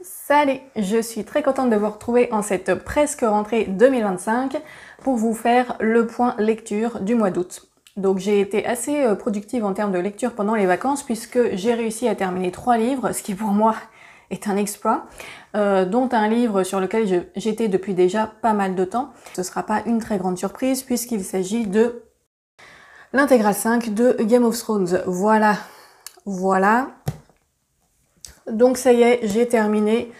Salut, je suis très contente de vous retrouver en cette presque rentrée 2025 pour vous faire le point lecture du mois d'août. Donc j'ai été assez productive en termes de lecture pendant les vacances puisque j'ai réussi à terminer 3 livres, ce qui pour moi est un exploit, dont un livre sur lequel j'étais depuis déjà pas mal de temps. Ce sera pas une très grande surprise puisqu'il s'agit de l'intégrale 5 de Game of Thrones. Voilà. Donc ça y est, j'ai terminé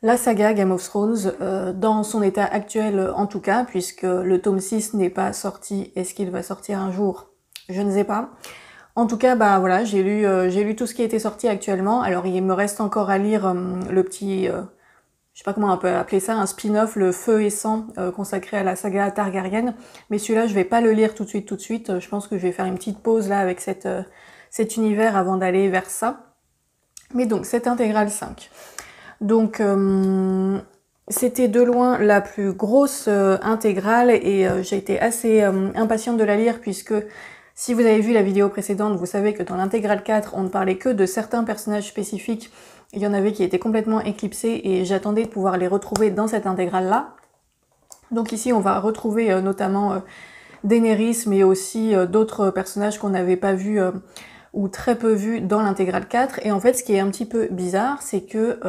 la saga Game of Thrones, dans son état actuel en tout cas, puisque le tome 6 n'est pas sorti. Est-ce qu'il va sortir un jour? Je ne sais pas. En tout cas, bah voilà, j'ai lu tout ce qui était sorti actuellement. Alors il me reste encore à lire le petit, je sais pas comment on peut appeler ça, un spin-off, le Feu et Sang, consacré à la saga Targaryen. Mais celui-là, je vais pas le lire tout de suite. Je pense que je vais faire une petite pause là avec cet univers avant d'aller vers ça. Mais donc, cette intégrale 5. Donc, c'était de loin la plus grosse intégrale et j'ai été assez impatiente de la lire puisque si vous avez vu la vidéo précédente, vous savez que dans l'intégrale 4, on ne parlait que de certains personnages spécifiques. Il y en avait qui étaient complètement éclipsés et j'attendais de pouvoir les retrouver dans cette intégrale-là. Donc ici, on va retrouver notamment Daenerys, mais aussi d'autres personnages qu'on n'avait pas vus ou très peu vus dans l'intégrale 4. Et en fait, ce qui est un petit peu bizarre, c'est que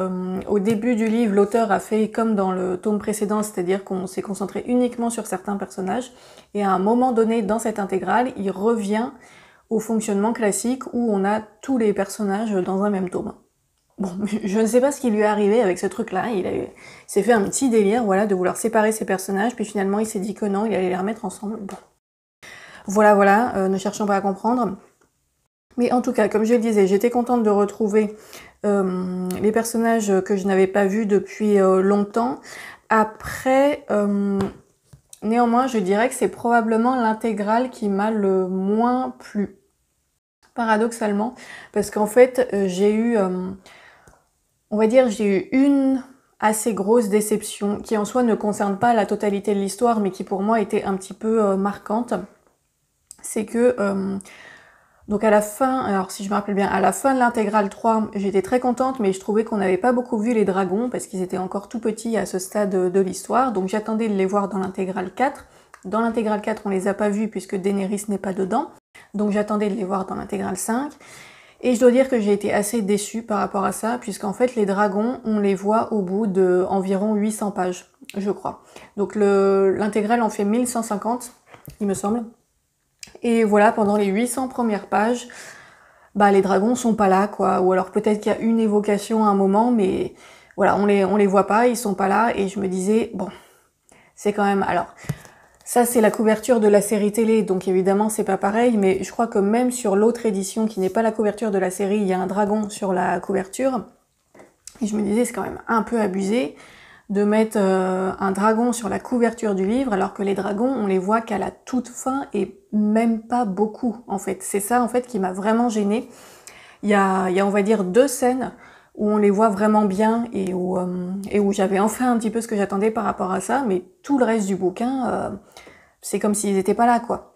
au début du livre, l'auteur a fait comme dans le tome précédent, c'est-à-dire qu'on s'est concentré uniquement sur certains personnages. Et à un moment donné, dans cette intégrale, il revient au fonctionnement classique où on a tous les personnages dans un même tome. Bon, je ne sais pas ce qui lui est arrivé avec ce truc-là. Il s'est fait un petit délire, voilà, de vouloir séparer ses personnages, puis finalement il s'est dit que non, il allait les remettre ensemble. Bon. Voilà, ne cherchons pas à comprendre. Mais en tout cas, comme je le disais, j'étais contente de retrouver les personnages que je n'avais pas vus depuis longtemps. Après, néanmoins, je dirais que c'est probablement l'intégrale qui m'a le moins plu. Paradoxalement, parce qu'en fait, j'ai eu, on va dire, j'ai eu une assez grosse déception, qui en soi ne concerne pas la totalité de l'histoire, mais qui pour moi était un petit peu marquante. C'est que... donc à la fin, alors si je me rappelle bien, à la fin de l'intégrale 3, j'étais très contente, mais je trouvais qu'on n'avait pas beaucoup vu les dragons, parce qu'ils étaient encore tout petits à ce stade de l'histoire, donc j'attendais de les voir dans l'intégrale 4. Dans l'intégrale 4, on les a pas vus, puisque Daenerys n'est pas dedans, donc j'attendais de les voir dans l'intégrale 5. Et je dois dire que j'ai été assez déçue par rapport à ça, puisqu'en fait les dragons, on les voit au bout de environ 800 pages, je crois. Donc l'intégrale en fait 1150, il me semble. Et voilà, pendant les 800 premières pages, bah les dragons sont pas là, quoi. Ou alors peut-être qu'il y a une évocation à un moment, mais voilà, on les voit pas, ils sont pas là. Et je me disais, bon, c'est quand même... Alors, ça c'est la couverture de la série télé, donc évidemment c'est pas pareil, mais je crois que même sur l'autre édition, qui n'est pas la couverture de la série, il y a un dragon sur la couverture. Et je me disais, c'est quand même un peu abusé de mettre un dragon sur la couverture du livre, alors que les dragons, on les voit qu'à la toute fin, et même pas beaucoup, en fait. C'est ça, en fait, qui m'a vraiment gênée. Il y a, on va dire, 2 scènes où on les voit vraiment bien, et où j'avais enfin un petit peu ce que j'attendais par rapport à ça, mais tout le reste du bouquin, c'est comme s'ils étaient pas là, quoi.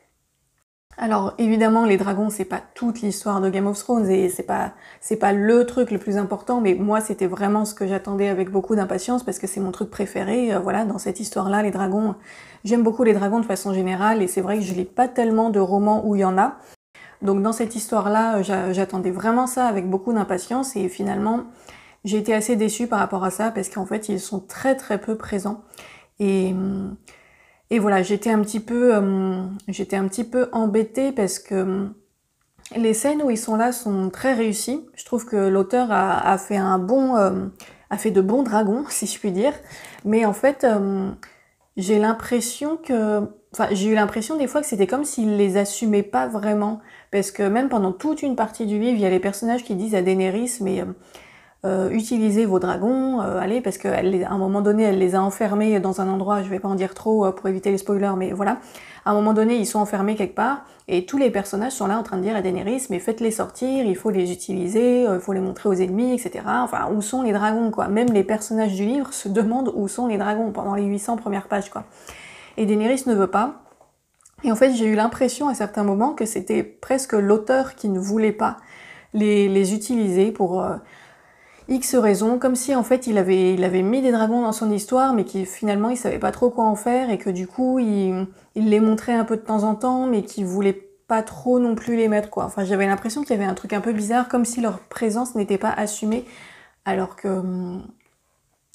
Alors évidemment les dragons c'est pas toute l'histoire de Game of Thrones et c'est pas le truc le plus important, mais moi c'était vraiment ce que j'attendais avec beaucoup d'impatience parce que c'est mon truc préféré, voilà, dans cette histoire-là, les dragons, j'aime beaucoup les dragons de façon générale et c'est vrai que je lis pas tellement de romans où il y en a, donc dans cette histoire-là j'attendais vraiment ça avec beaucoup d'impatience et finalement j'ai été assez déçue par rapport à ça parce qu'en fait ils sont très très peu présents et voilà, j'étais un petit peu embêtée parce que les scènes où ils sont là sont très réussies. Je trouve que l'auteur a fait de bons dragons, si je puis dire. Mais en fait, j'ai eu l'impression des fois que c'était comme s'il les assumait pas vraiment. Parce que même pendant toute une partie du livre, il y a les personnages qui disent à Daenerys, mais utilisez vos dragons, allez, parce qu'à un moment donné, elle les a enfermés dans un endroit, je vais pas en dire trop pour éviter les spoilers, mais voilà. À un moment donné, ils sont enfermés quelque part, et tous les personnages sont là en train de dire à Daenerys, mais faites-les sortir, il faut les utiliser, il faut les montrer aux ennemis, etc. Enfin, où sont les dragons, quoi. Même les personnages du livre se demandent où sont les dragons pendant les 800 premières pages, quoi. Et Daenerys ne veut pas. Et en fait, j'ai eu l'impression à certains moments que c'était presque l'auteur qui ne voulait pas les utiliser pour... X raisons, comme si en fait il avait mis des dragons dans son histoire, mais qui finalement il savait pas trop quoi en faire, et que du coup il les montrait un peu de temps en temps, mais qu'il voulait pas trop non plus les mettre, quoi. Enfin, j'avais l'impression qu'il y avait un truc un peu bizarre, comme si leur présence n'était pas assumée, alors que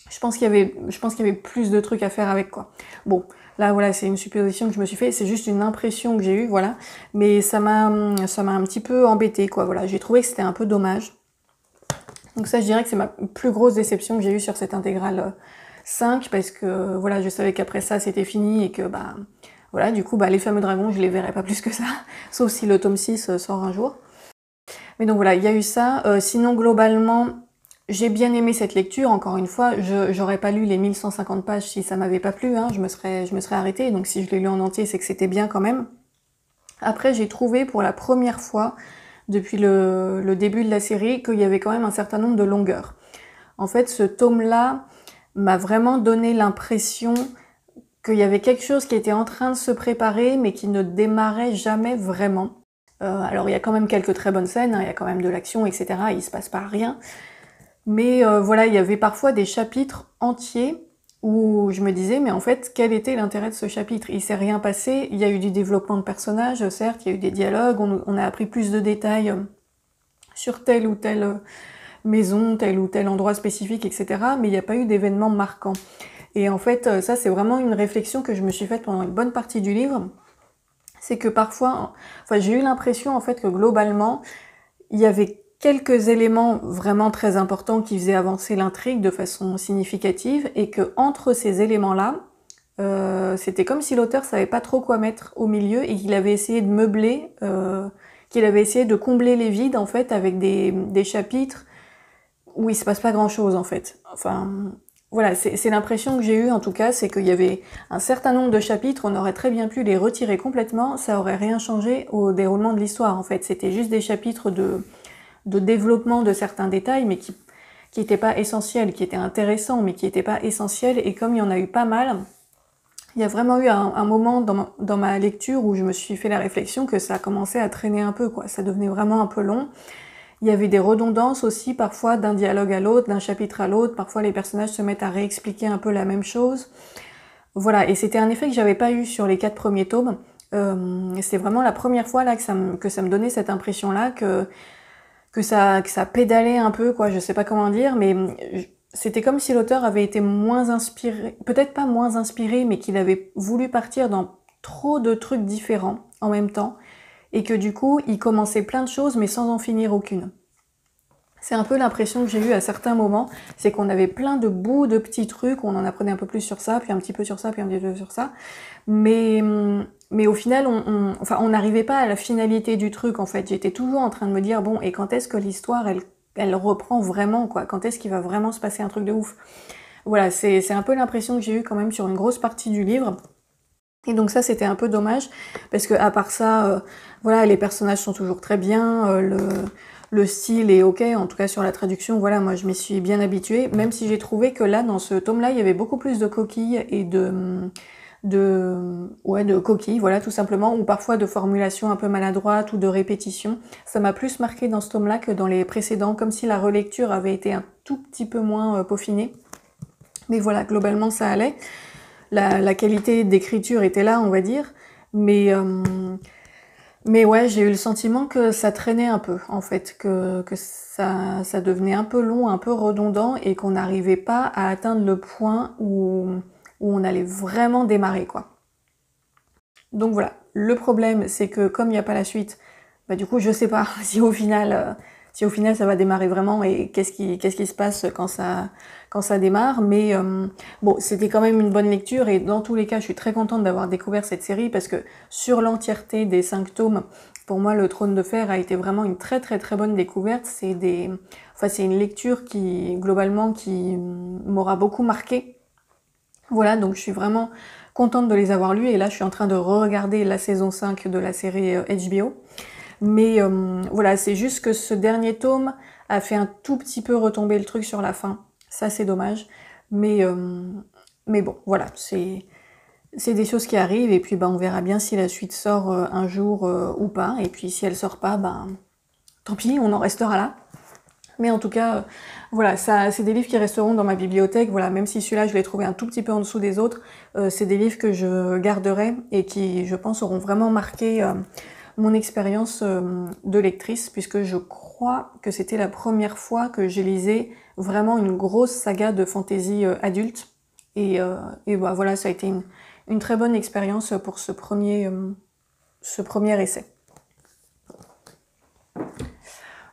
je pense qu'il y avait plus de trucs à faire avec, quoi. Bon, là voilà, c'est une supposition que je me suis fait, c'est juste une impression que j'ai eue, voilà. Mais ça m'a un petit peu embêtée, quoi. Voilà, j'ai trouvé que c'était un peu dommage. Donc ça, je dirais que c'est ma plus grosse déception que j'ai eue sur cette intégrale 5, parce que voilà, je savais qu'après ça, c'était fini, et que bah voilà, du coup, bah les fameux dragons, je les verrai pas plus que ça, sauf si le tome 6 sort un jour. Mais donc voilà, il y a eu ça. Sinon, globalement, j'ai bien aimé cette lecture. Encore une fois, j'aurais pas lu les 1150 pages si ça m'avait pas plu, hein. Je me serais arrêtée. Donc si je l'ai lu en entier, c'est que c'était bien quand même. Après, j'ai trouvé pour la première fois, depuis le début de la série, qu'il y avait quand même un certain nombre de longueurs. En fait, ce tome-là m'a vraiment donné l'impression qu'il y avait quelque chose qui était en train de se préparer, mais qui ne démarrait jamais vraiment. Alors il y a quand même quelques très bonnes scènes, hein, il y a quand même de l'action, etc. Il se passe pas rien. Mais voilà, il y avait parfois des chapitres entiers où je me disais, mais en fait, quel était l'intérêt de ce chapitre? Il s'est rien passé, il y a eu du développement de personnages, certes, il y a eu des dialogues, on a appris plus de détails sur telle ou telle maison, tel ou tel endroit spécifique, etc. Mais il n'y a pas eu d'événements marquants. Et en fait, ça, c'est vraiment une réflexion que je me suis faite pendant une bonne partie du livre. C'est que parfois, enfin, j'ai eu l'impression, en fait, que globalement, il y avait quelques éléments vraiment très importants qui faisaient avancer l'intrigue de façon significative, et que entre ces éléments-là, c'était comme si l'auteur savait pas trop quoi mettre au milieu, et qu'il avait essayé de meubler, qu'il avait essayé de combler les vides, en fait, avec des chapitres où il se passe pas grand-chose, en fait. Enfin, voilà, c'est l'impression que j'ai eue, en tout cas, c'est qu'il y avait un certain nombre de chapitres, on aurait très bien pu les retirer complètement, ça aurait rien changé au déroulement de l'histoire, en fait. C'était juste des chapitres de développement de certains détails, mais qui n'étaient pas essentiels, qui étaient intéressants, mais qui n'étaient pas essentiels. Et comme il y en a eu pas mal, il y a vraiment eu un moment dans ma lecture où je me suis fait la réflexion que ça a commencé à traîner un peu, quoi. Ça devenait vraiment un peu long. Il y avait des redondances aussi, parfois, d'un dialogue à l'autre, d'un chapitre à l'autre. Parfois, les personnages se mettent à réexpliquer un peu la même chose. Voilà, et c'était un effet que j'avais pas eu sur les 4 premiers tomes. C'est vraiment la première fois là que ça me donnait cette impression-là, que ça pédalait un peu, quoi, je sais pas comment dire, mais c'était comme si l'auteur avait été moins inspiré, peut-être pas moins inspiré, mais qu'il avait voulu partir dans trop de trucs différents en même temps, et que du coup, il commençait plein de choses, mais sans en finir aucune. C'est un peu l'impression que j'ai eue à certains moments, c'est qu'on avait plein de bouts de petits trucs, on en apprenait un peu plus sur ça, puis un petit peu sur ça, puis un petit peu sur ça, mais au final, on n'arrivait pas à la finalité du truc, en fait. J'étais toujours en train de me dire, bon, et quand est-ce que l'histoire, elle reprend vraiment, quoi? Quand est-ce qu'il va vraiment se passer un truc de ouf? Voilà, c'est un peu l'impression que j'ai eue quand même sur une grosse partie du livre. Et donc ça, c'était un peu dommage, parce que à part ça, voilà, les personnages sont toujours très bien, le style est ok, en tout cas sur la traduction, voilà, moi je m'y suis bien habituée, même si j'ai trouvé que là, dans ce tome-là, il y avait beaucoup plus de coquilles et de coquilles, voilà, tout simplement, ou parfois de formulations un peu maladroites ou de répétitions. Ça m'a plus marqué dans ce tome-là que dans les précédents, comme si la relecture avait été un tout petit peu moins peaufinée. Mais voilà, globalement, ça allait. La qualité d'écriture était là, on va dire, mais ouais, j'ai eu le sentiment que ça traînait un peu, en fait, que ça devenait un peu long, un peu redondant, et qu'on n'arrivait pas à atteindre le point où on allait vraiment démarrer, quoi. Donc voilà, le problème, c'est que comme il n'y a pas la suite, bah du coup, je sais pas si au final ça va démarrer vraiment, et qu'est-ce qui se passe quand ça démarre. Mais bon, c'était quand même une bonne lecture, et dans tous les cas, je suis très contente d'avoir découvert cette série, parce que sur l'entièreté des 5 tomes, pour moi, le Trône de Fer a été vraiment une très très très bonne découverte. C'est une lecture qui, globalement, qui m'aura beaucoup marqué. Voilà, donc je suis vraiment contente de les avoir lus, et là je suis en train de re-regarder la saison 5 de la série HBO. Mais voilà, c'est juste que ce dernier tome a fait un tout petit peu retomber le truc sur la fin. Ça, c'est dommage. Mais bon, voilà, c'est des choses qui arrivent, et puis bah, on verra bien si la suite sort un jour ou pas. Et puis si elle sort pas, bah, tant pis, on en restera là. Mais en tout cas, voilà, ça, c'est des livres qui resteront dans ma bibliothèque. Voilà, même si celui-là, je l'ai trouvé un tout petit peu en dessous des autres, c'est des livres que je garderai et qui, je pense, auront vraiment marqué mon expérience de lectrice, puisque je crois que c'était la première fois que j'ai lisé vraiment une grosse saga de fantasy adulte. Et bah, voilà, ça a été une très bonne expérience pour ce premier essai.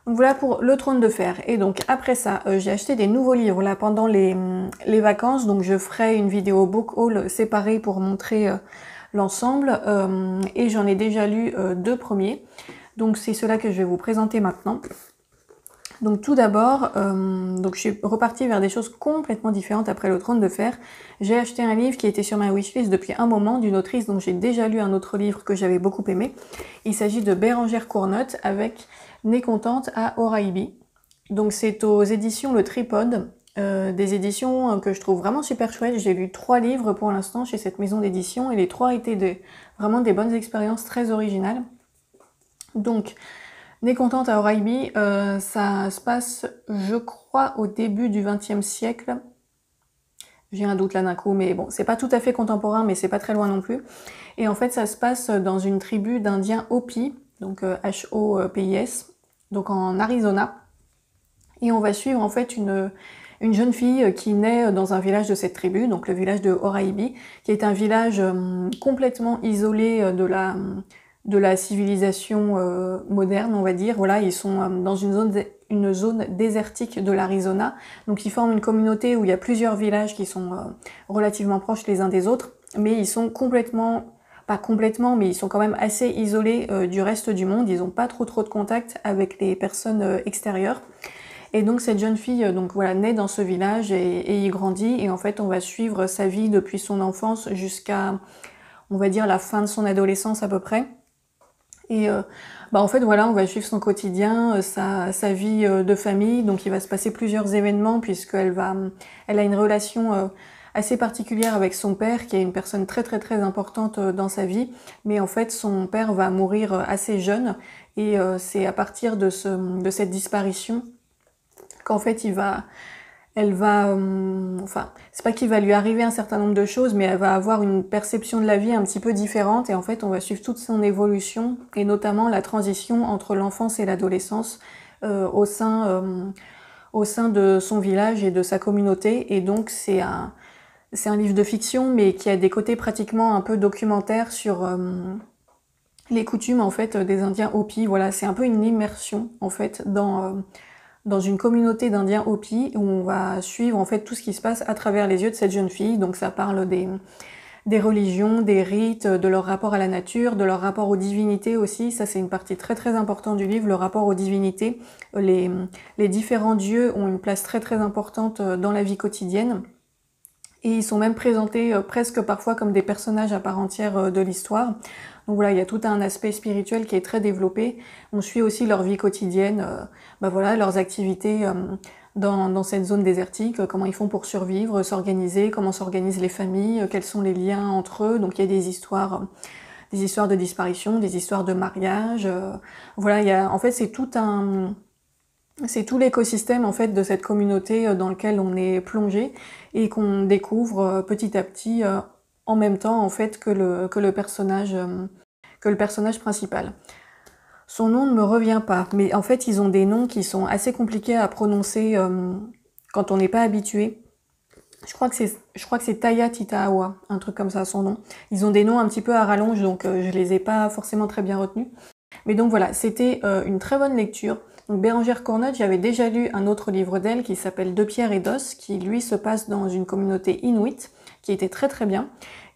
Donc voilà pour Le Trône de Fer. Et donc après ça, j'ai acheté des nouveaux livres là pendant les vacances. Donc je ferai une vidéo book haul séparée pour montrer l'ensemble. Et j'en ai déjà lu 2 premiers. Donc c'est cela que je vais vous présenter maintenant. Donc tout d'abord, donc je suis repartie vers des choses complètement différentes après Le Trône de Fer. J'ai acheté un livre qui était sur ma wishlist depuis un moment, d'une autrice dont j'ai déjà lu un autre livre que j'avais beaucoup aimé. Il s'agit de Bérengère Cournot avec Mécontente à Oraibi. Donc c'est aux éditions Le Tripode, des éditions que je trouve vraiment super chouettes. J'ai lu 3 livres pour l'instant chez cette maison d'édition et les 3 étaient vraiment des bonnes expériences très originales. Donc Mécontente à Oraibi, ça se passe, je crois, au début du XXe siècle. J'ai un doute là d'un coup, mais bon, c'est pas tout à fait contemporain, mais c'est pas très loin non plus. Et en fait, ça se passe dans une tribu d'Indiens Hopi, donc H-O-P-I-S, donc en Arizona. Et on va suivre en fait une jeune fille qui naît dans un village de cette tribu, donc le village de Oraibi, qui est un village complètement isolé de la civilisation moderne, on va dire. Voilà, ils sont dans une zone désertique de l'Arizona. Donc ils forment une communauté où il y a plusieurs villages qui sont relativement proches les uns des autres, mais ils sont pas complètement, mais ils sont quand même assez isolés du reste du monde. Ils n'ont pas trop de contact avec les personnes extérieures. Et donc cette jeune fille donc voilà, naît dans ce village et y grandit. Et en fait, on va suivre sa vie depuis son enfance jusqu'à, on va dire, la fin de son adolescence à peu près. Et en fait, voilà, on va suivre son quotidien, sa vie de famille. Donc, il va se passer plusieurs événements puisqu'elle elle a une relation assez particulière avec son père, qui est une personne très très très importante dans sa vie. Mais en fait, son père va mourir assez jeune. Et c'est à partir de cette disparition qu'en fait, enfin, c'est pas qu'il va lui arriver un certain nombre de choses, mais elle va avoir une perception de la vie un petit peu différente. Et en fait, on va suivre toute son évolution, et notamment la transition entre l'enfance et l'adolescence au sein de son village et de sa communauté. Et donc, c'est un livre de fiction, mais qui a des côtés pratiquement un peu documentaires sur les coutumes en fait des Indiens Hopi. Voilà, c'est un peu une immersion en fait dans une communauté d'Indiens Hopi, où on va suivre en fait tout ce qui se passe à travers les yeux de cette jeune fille. Donc ça parle des religions, des rites, de leur rapport à la nature, de leur rapport aux divinités aussi. Ça, c'est une partie très très importante du livre, le rapport aux divinités. Les différents dieux ont une place très très importante dans la vie quotidienne. Et ils sont même présentés presque parfois comme des personnages à part entière de l'histoire. Donc voilà, il y a tout un aspect spirituel qui est très développé. On suit aussi leur vie quotidienne, voilà, leurs activités dans cette zone désertique, comment ils font pour survivre, s'organiser, comment s'organisent les familles, quels sont les liens entre eux. Donc il y a des histoires de disparition, des histoires de mariage. Voilà, en fait c'est tout l'écosystème en fait de cette communauté dans lequel on est plongé et qu'on découvre petit à petit en même temps en fait que le personnage principal. Son nom ne me revient pas, mais en fait ils ont des noms qui sont assez compliqués à prononcer quand on n'est pas habitué. Je crois que c'est Taya Titahawa, un truc comme ça son nom. Ils ont des noms un petit peu à rallonge, donc je les ai pas forcément très bien retenus. Mais donc voilà, c'était une très bonne lecture. Donc Bérengère Cournot, j'avais déjà lu un autre livre d'elle qui s'appelle De pierre et d'os, qui lui se passe dans une communauté inuite, qui était très très bien.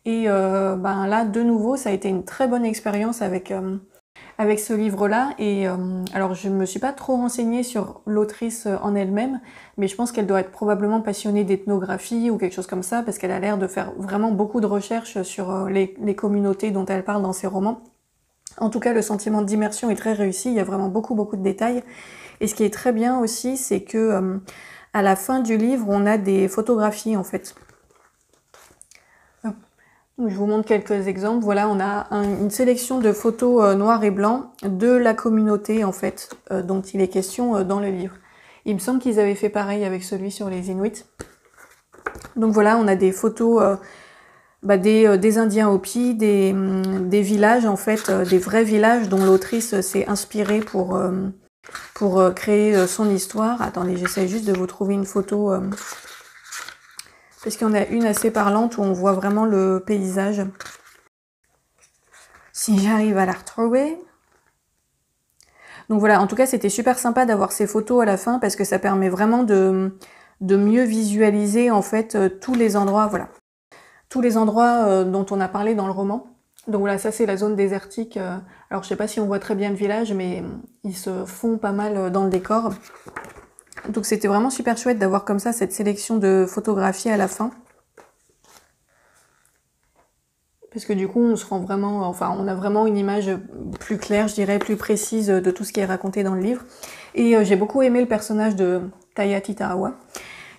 Et là, de nouveau, ça a été une très bonne expérience avec ce livre-là. Et alors, je me suis pas trop renseignée sur l'autrice en elle-même, mais je pense qu'elle doit être probablement passionnée d'ethnographie ou quelque chose comme ça, parce qu'elle a l'air de faire vraiment beaucoup de recherches sur les communautés dont elle parle dans ses romans. En tout cas, le sentiment d'immersion est très réussi, il y a vraiment beaucoup de détails. Et ce qui est très bien aussi, c'est que à la fin du livre, on a des photographies en fait. Je vous montre quelques exemples. Voilà, on a une sélection de photos noires et blancs de la communauté en fait dont il est question dans le livre. Il me semble qu'ils avaient fait pareil avec celui sur les Inuits. Donc voilà, on a des photos des Indiens Hopi, des villages en fait, des vrais villages dont l'autrice s'est inspirée pour créer son histoire. Attendez, j'essaie juste de vous trouver une photo, parce qu'il y en a une assez parlante où on voit vraiment le paysage. Si j'arrive à la retrouver. Donc voilà, en tout cas, c'était super sympa d'avoir ces photos à la fin parce que ça permet vraiment de mieux visualiser en fait tous les endroits, voilà. Tous les endroits dont on a parlé dans le roman. Donc voilà, ça c'est la zone désertique. Alors je sais pas si on voit très bien le village, mais ils se font pas mal dans le décor. Donc c'était vraiment super chouette d'avoir comme ça cette sélection de photographies à la fin. Parce que du coup, on se rend vraiment, enfin, on a vraiment une image plus claire, je dirais, plus précise de tout ce qui est raconté dans le livre. Et j'ai beaucoup aimé le personnage de Taya Titarawa,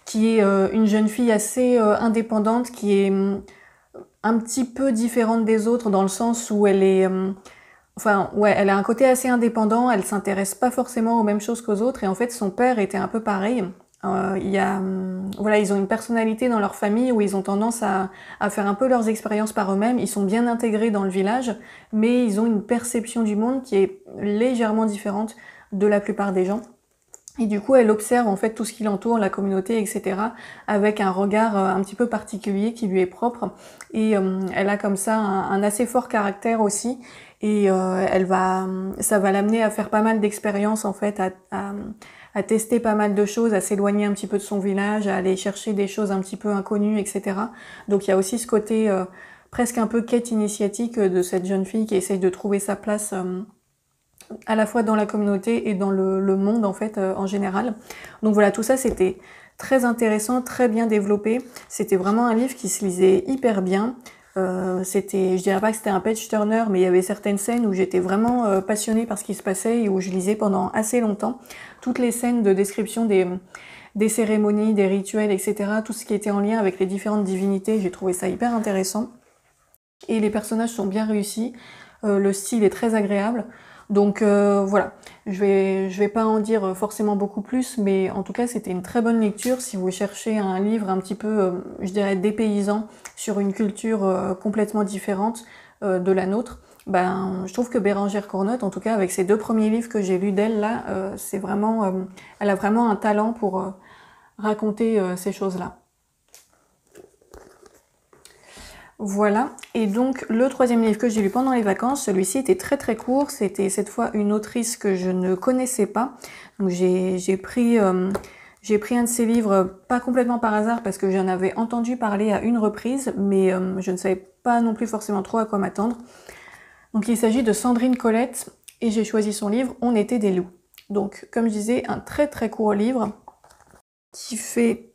qui est une jeune fille assez indépendante, qui est un petit peu différente des autres dans le sens où elle est, elle a un côté assez indépendant, elle s'intéresse pas forcément aux mêmes choses qu'aux autres, et en fait, son père était un peu pareil. Ils ont une personnalité dans leur famille où ils ont tendance à faire un peu leurs expériences par eux-mêmes. Ils sont bien intégrés dans le village, mais ils ont une perception du monde qui est légèrement différente de la plupart des gens. Et du coup, elle observe en fait tout ce qui l'entoure, la communauté, etc., avec un regard un petit peu particulier qui lui est propre. Et elle a comme ça un assez fort caractère aussi. Et ça va l'amener à faire pas mal d'expériences en fait, à tester pas mal de choses, à s'éloigner un petit peu de son village, à aller chercher des choses un petit peu inconnues, etc. Donc il y a aussi ce côté presque un peu quête initiatique de cette jeune fille qui essaye de trouver sa place à la fois dans la communauté et dans le monde en fait en général. Donc voilà, tout ça c'était très intéressant, très bien développé. C'était vraiment un livre qui se lisait hyper bien. Je dirais pas que c'était un page turner, mais il y avait certaines scènes où j'étais vraiment passionnée par ce qui se passait et où je lisais pendant assez longtemps. Toutes les scènes de description des cérémonies, des rituels, etc., tout ce qui était en lien avec les différentes divinités, j'ai trouvé ça hyper intéressant. Et les personnages sont bien réussis, le style est très agréable. Donc voilà, je vais pas en dire forcément beaucoup plus, mais en tout cas c'était une très bonne lecture si vous cherchez un livre un petit peu, je dirais, dépaysant sur une culture complètement différente de la nôtre. Je trouve que Bérengère Cournot, en tout cas avec ses 2 premiers livres que j'ai lus d'elle là, c'est vraiment, elle a vraiment un talent pour raconter ces choses-là. Voilà, et donc le 3e livre que j'ai lu pendant les vacances, celui-ci était très très court, c'était cette fois une autrice que je ne connaissais pas. Donc j'ai pris un de ses livres, pas complètement par hasard, parce que j'en avais entendu parler à une reprise, mais je ne savais pas non plus forcément trop à quoi m'attendre. Donc il s'agit de Sandrine Colette, et j'ai choisi son livre « On était des loups ». Donc comme je disais, un très très court livre, qui fait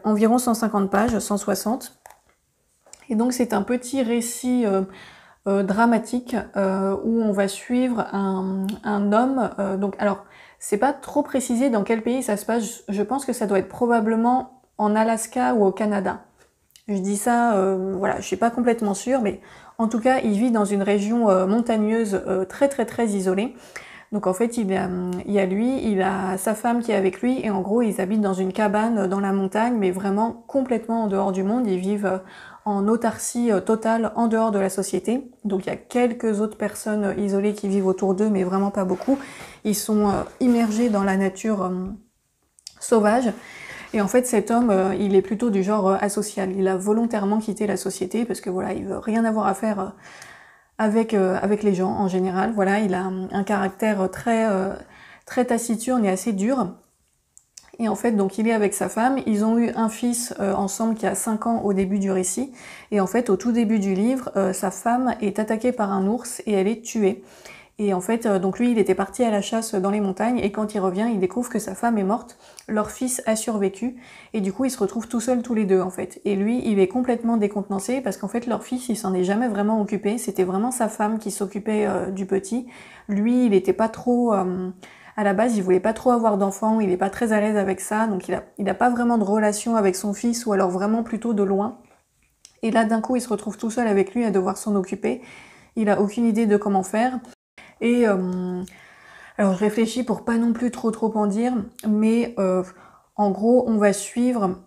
environ 150 pages, 160. Et donc c'est un petit récit dramatique où on va suivre un homme. Alors c'est pas trop précisé dans quel pays ça se passe. Je pense que ça doit être probablement en Alaska ou au Canada. Je dis ça, voilà, je suis pas complètement sûre, mais en tout cas il vit dans une région montagneuse très très très isolée. Donc en fait, il y a lui, il a sa femme qui est avec lui, et en gros, ils habitent dans une cabane dans la montagne, mais vraiment complètement en dehors du monde. Ils vivent en autarcie totale, en dehors de la société. Donc il y a quelques autres personnes isolées qui vivent autour d'eux, mais vraiment pas beaucoup. Ils sont immergés dans la nature sauvage. Et en fait, cet homme, il est plutôt du genre asocial. Il a volontairement quitté la société parce que voilà, il veut rien avoir à faire avec les gens en général. Voilà, il a un caractère très taciturne et assez dur. Et en fait, donc il est avec sa femme, ils ont eu un fils ensemble qui a 5 ans au début du récit. Et en fait, au tout début du livre, sa femme est attaquée par un ours et elle est tuée. Et en fait, donc lui, il était parti à la chasse dans les montagnes, et quand il revient, il découvre que sa femme est morte, leur fils a survécu, et du coup, ils se retrouvent tout seuls tous les deux, en fait. Et lui, il est complètement décontenancé, parce qu'en fait, leur fils, il s'en est jamais vraiment occupé, c'était vraiment sa femme qui s'occupait du petit. Lui, il était pas trop... à la base, il voulait pas trop avoir d'enfants, il est pas très à l'aise avec ça, donc il a pas vraiment de relation avec son fils, ou alors vraiment plutôt de loin. Et là, d'un coup, il se retrouve tout seul avec lui à devoir s'en occuper. Il a aucune idée de comment faire. Et Alors je réfléchis pour pas non plus trop en dire, mais en gros, on va suivre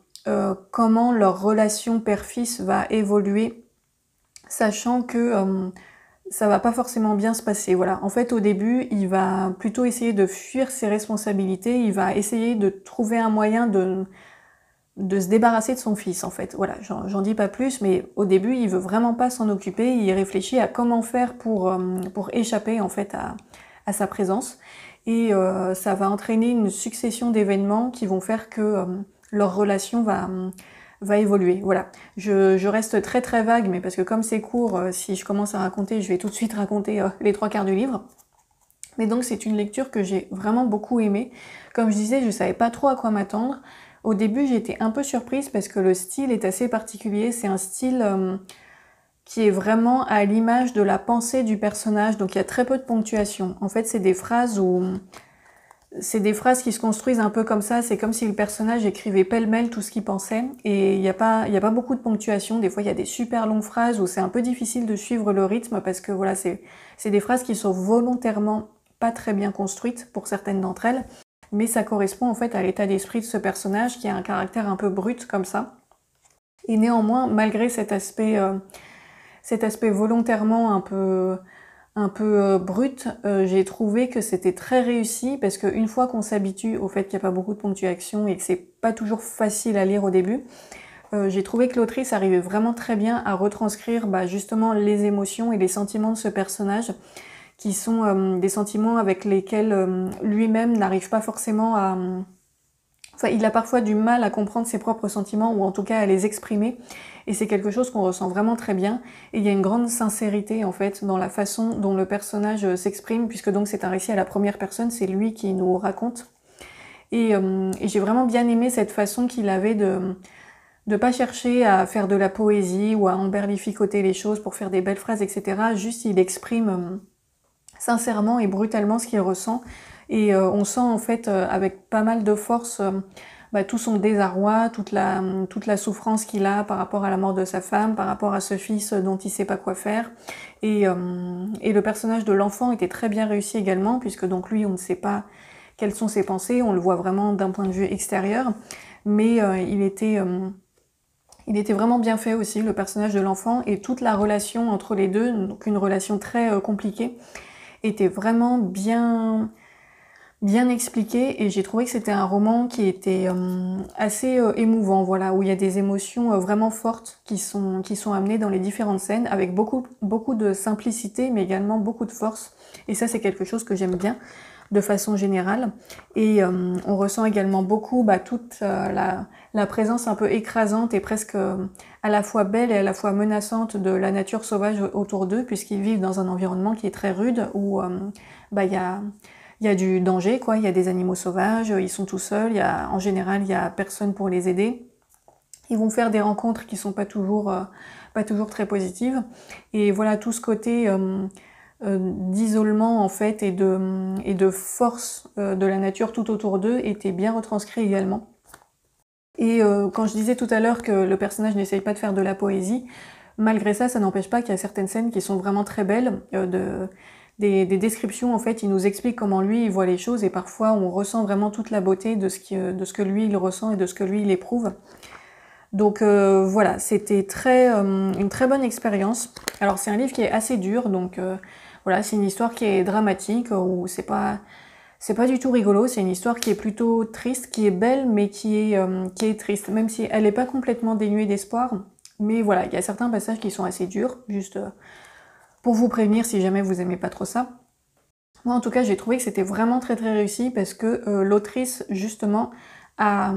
comment leur relation père-fils va évoluer, sachant que ça va pas forcément bien se passer. Voilà. En fait, au début, il va plutôt essayer de fuir ses responsabilités, il va essayer de trouver un moyen de se débarrasser de son fils, en fait. Voilà, j'en dis pas plus, mais au début, il veut vraiment pas s'en occuper, il réfléchit à comment faire pour échapper, en fait, à sa présence. Et ça va entraîner une succession d'événements qui vont faire que leur relation va évoluer. Voilà. Je reste très vague, mais parce que comme c'est court, si je commence à raconter, je vais tout de suite raconter les 3/4 du livre. Mais donc c'est une lecture que j'ai vraiment beaucoup aimée. Comme je disais, je savais pas trop à quoi m'attendre. Au début, j'ai été un peu surprise parce que le style est assez particulier. C'est un style qui est vraiment à l'image de la pensée du personnage, donc il y a très peu de ponctuation. En fait, c'est des phrases qui se construisent un peu comme ça, c'est comme si le personnage écrivait pêle-mêle tout ce qu'il pensait, et il y a pas beaucoup de ponctuation. Des fois, il y a des super longues phrases où c'est un peu difficile de suivre le rythme, parce que voilà, c'est des phrases qui sont volontairement pas très bien construites pour certaines d'entre elles, mais ça correspond en fait à l'état d'esprit de ce personnage qui a un caractère un peu brut comme ça. Et néanmoins, malgré cet aspect volontairement un peu brut, j'ai trouvé que c'était très réussi parce qu'une fois qu'on s'habitue au fait qu'il n'y a pas beaucoup de ponctuation et que c'est pas toujours facile à lire au début, j'ai trouvé que l'autrice arrivait vraiment très bien à retranscrire justement les émotions et les sentiments de ce personnage, qui sont des sentiments avec lesquels lui-même n'arrive pas forcément à... Enfin, il a parfois du mal à comprendre ses propres sentiments, ou en tout cas à les exprimer, et c'est quelque chose qu'on ressent vraiment très bien. Et il y a une grande sincérité en fait dans la façon dont le personnage s'exprime, puisque donc c'est un récit à la première personne, c'est lui qui nous raconte. Et j'ai vraiment bien aimé cette façon qu'il avait de pas chercher à faire de la poésie ou à emberlificoter les choses pour faire des belles phrases, etc. Juste il exprime sincèrement et brutalement ce qu'il ressent. Et on sent en fait avec pas mal de force tout son désarroi, toute la souffrance qu'il a par rapport à la mort de sa femme, par rapport à ce fils dont il sait pas quoi faire. Et le personnage de l'enfant était très bien réussi également, puisque donc lui on ne sait pas quelles sont ses pensées, on le voit vraiment d'un point de vue extérieur, mais il était vraiment bien fait aussi, le personnage de l'enfant, et toute la relation entre les deux, donc une relation très compliquée, était vraiment bien expliqué, et j'ai trouvé que c'était un roman qui était assez émouvant, voilà, où il y a des émotions vraiment fortes qui sont amenées dans les différentes scènes, avec beaucoup de simplicité, mais également beaucoup de force, et ça c'est quelque chose que j'aime bien de façon générale. Et on ressent également beaucoup toute la présence un peu écrasante et presque à la fois belle et à la fois menaçante de la nature sauvage autour d'eux, puisqu'ils vivent dans un environnement qui est très rude, où il y a du danger, quoi. Il y a des animaux sauvages, ils sont tout seuls, en général, il y a personne pour les aider. Ils vont faire des rencontres qui sont pas toujours très positives. Et voilà, tout ce côté d'isolement, en fait, et de force de la nature tout autour d'eux était bien retranscrit également. Et quand je disais tout à l'heure que le personnage n'essaye pas de faire de la poésie, malgré ça, ça n'empêche pas qu'il y a certaines scènes qui sont vraiment très belles, des descriptions, en fait, il nous explique comment lui il voit les choses, et parfois on ressent vraiment toute la beauté de ce que lui il ressent et de ce que lui il éprouve. Donc voilà, c'était une très bonne expérience. Alors c'est un livre qui est assez dur, donc voilà, c'est une histoire qui est dramatique, où c'est pas du tout rigolo, c'est une histoire qui est plutôt triste, qui est belle, mais qui est triste, même si elle n'est pas complètement dénuée d'espoir. Mais voilà, il y a certains passages qui sont assez durs, juste pour vous prévenir si jamais vous aimez pas trop ça. Moi en tout cas j'ai trouvé que c'était vraiment très réussi, parce que l'autrice justement a,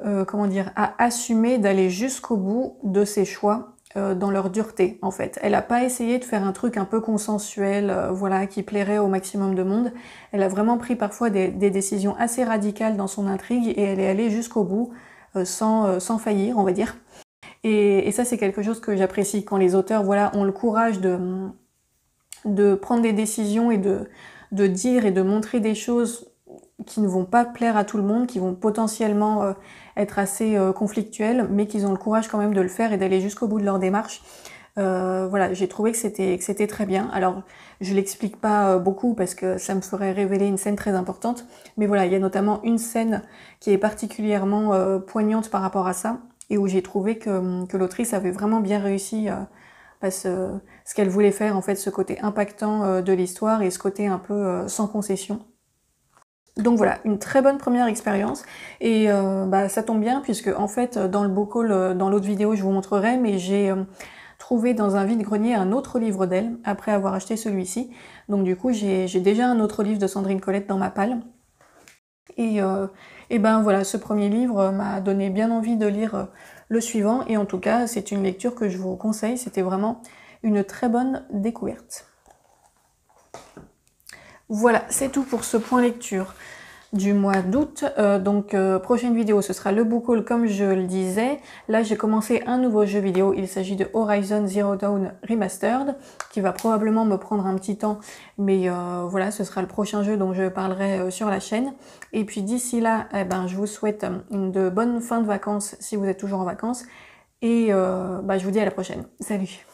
a assumé d'aller jusqu'au bout de ses choix dans leur dureté en fait. Elle a pas essayé de faire un truc un peu consensuel, voilà, qui plairait au maximum de monde. Elle a vraiment pris parfois des décisions assez radicales dans son intrigue, et elle est allée jusqu'au bout sans faillir, on va dire. Et ça c'est quelque chose que j'apprécie, quand les auteurs voilà, ont le courage de prendre des décisions et de dire et de montrer des choses qui ne vont pas plaire à tout le monde, qui vont potentiellement être assez conflictuelles, mais qu'ils ont le courage quand même de le faire et d'aller jusqu'au bout de leur démarche. Voilà, j'ai trouvé que c'était très bien. Alors, je l'explique pas beaucoup parce que ça me ferait révéler une scène très importante, mais voilà, il y a notamment une scène qui est particulièrement poignante par rapport à ça, et où j'ai trouvé que l'autrice avait vraiment bien réussi ce qu'elle voulait faire, en fait, ce côté impactant de l'histoire et ce côté un peu sans concession. Donc voilà, une très bonne première expérience, et bah, ça tombe bien puisque en fait dans le book haul, dans l'autre vidéo je vous montrerai, mais j'ai trouvé dans un vide-grenier un autre livre d'elle après avoir acheté celui-ci. Donc du coup j'ai déjà un autre livre de Sandrine Colette dans ma palle, et ben voilà, ce premier livre m'a donné bien envie de lire le suivant, et en tout cas c'est une lecture que je vous conseille, c'était vraiment une très bonne découverte. Voilà, c'est tout pour ce point lecture du mois d'août. Prochaine vidéo, ce sera le book haul comme je le disais. Là, j'ai commencé un nouveau jeu vidéo. Il s'agit de Horizon Zero Dawn Remastered, qui va probablement me prendre un petit temps, mais voilà, ce sera le prochain jeu dont je parlerai sur la chaîne. Et puis d'ici là, eh ben, je vous souhaite de bonnes fins de vacances si vous êtes toujours en vacances, et je vous dis à la prochaine. Salut!